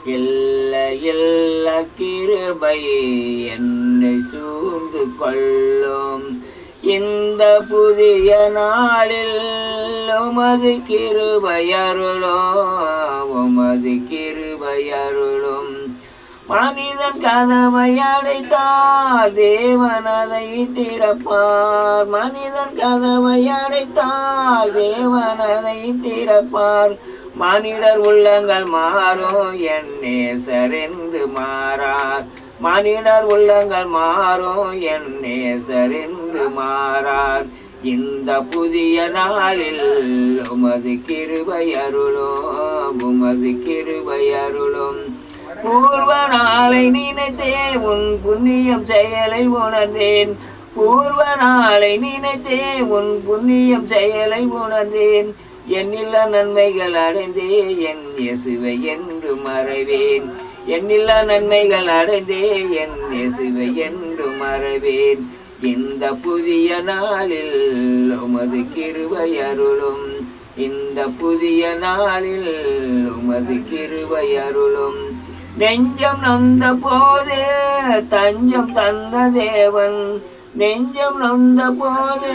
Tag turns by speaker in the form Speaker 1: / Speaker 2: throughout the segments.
Speaker 1: எல்லையில்ல கிருபை என்னை சூழ்ந்து கொள்ளும். இந்த புதிய நாளில் உமது கிருபை அருளும், உமது கிருபை அருளும். மனிதன் கதவை அடைத்தார், தேவன் அதை திறப்பார். மனிதன் கதவை அடைத்தார், தேவன் அதை திறப்பார். மனிதர் உள்ளங்கள் மாறும், என் நேசரென்று மாறார். மனிதர் உள்ளங்கள் மாறும், என் நேசரென்று மாறார். இந்த புதிய நாளில் உமது கிருபை அருளும், உமது கிருபை அருளும். பூர்வ நாளை நினைத்தே உன் புண்ணியம் செயலை உணர்ந்தேன். பூர்வ நாளை நினைத்தே உன் புண்ணியம் செயலை உணர்ந்தேன். என்னில்ல நன்மைகள் அடைந்தே என் இயேசுவை என்று மறைவேன். என்னில்ல நன்மைகள் அடைந்தே என் இயேசுவை என்று மறைவேன். இந்த புதிய நாளில் உமது கிருபை அருளும், இந்த புதிய நாளில் உமது கிருபை அருளும். நெஞ்சம் நொந்த போது தஞ்சம் தந்த தேவன், நெஞ்சம் நொந்த போது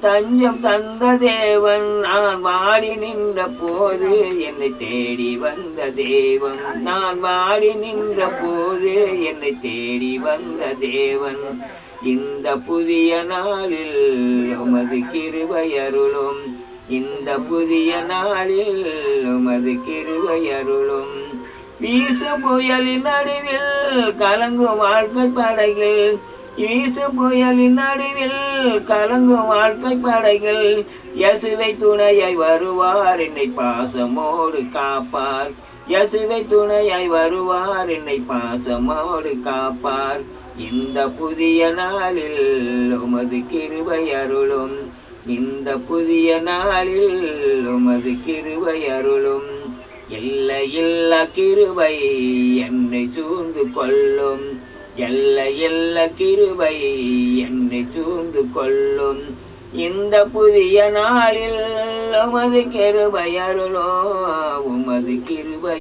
Speaker 1: தஞ்சம் தந்த தேவன். நான் வாடி நின்ற போது என்னை தேடி வந்த தேவன். நான் வாடி நின்ற போது என்னை தேடி வந்த தேவன். இந்த புதிய நாளில் உமது கிருபை அருளும், இந்த புதிய நாளில் உமது கிருபை அருளும். வீசு புயலின் நடுவில் கலங்கும் வாழ்க்கை படைகள், வீசு புயலின் நடுவில் கலங்கும் வாழ்க்கை படைகள். இயேசுவை துணையாய் வருவார், என்னை பாசமோடு காப்பார். இயேசுவை துணையாய் வருவார், என்னை பாசமோடு காப்பார். இந்த புதிய நாளில் உமது கிருபை அருளும், இந்த புதிய நாளில் உமது கிருபை அருளும். எல்லையில்ல கிருபை என்னை சூழ்ந்து கொள்ளும், எல்லையில்ல கிருபை என்னை சூழ்ந்து கொள்ளும். இந்த புதிய நாளில் உமது கிருபை அருளும், உமது கிருபை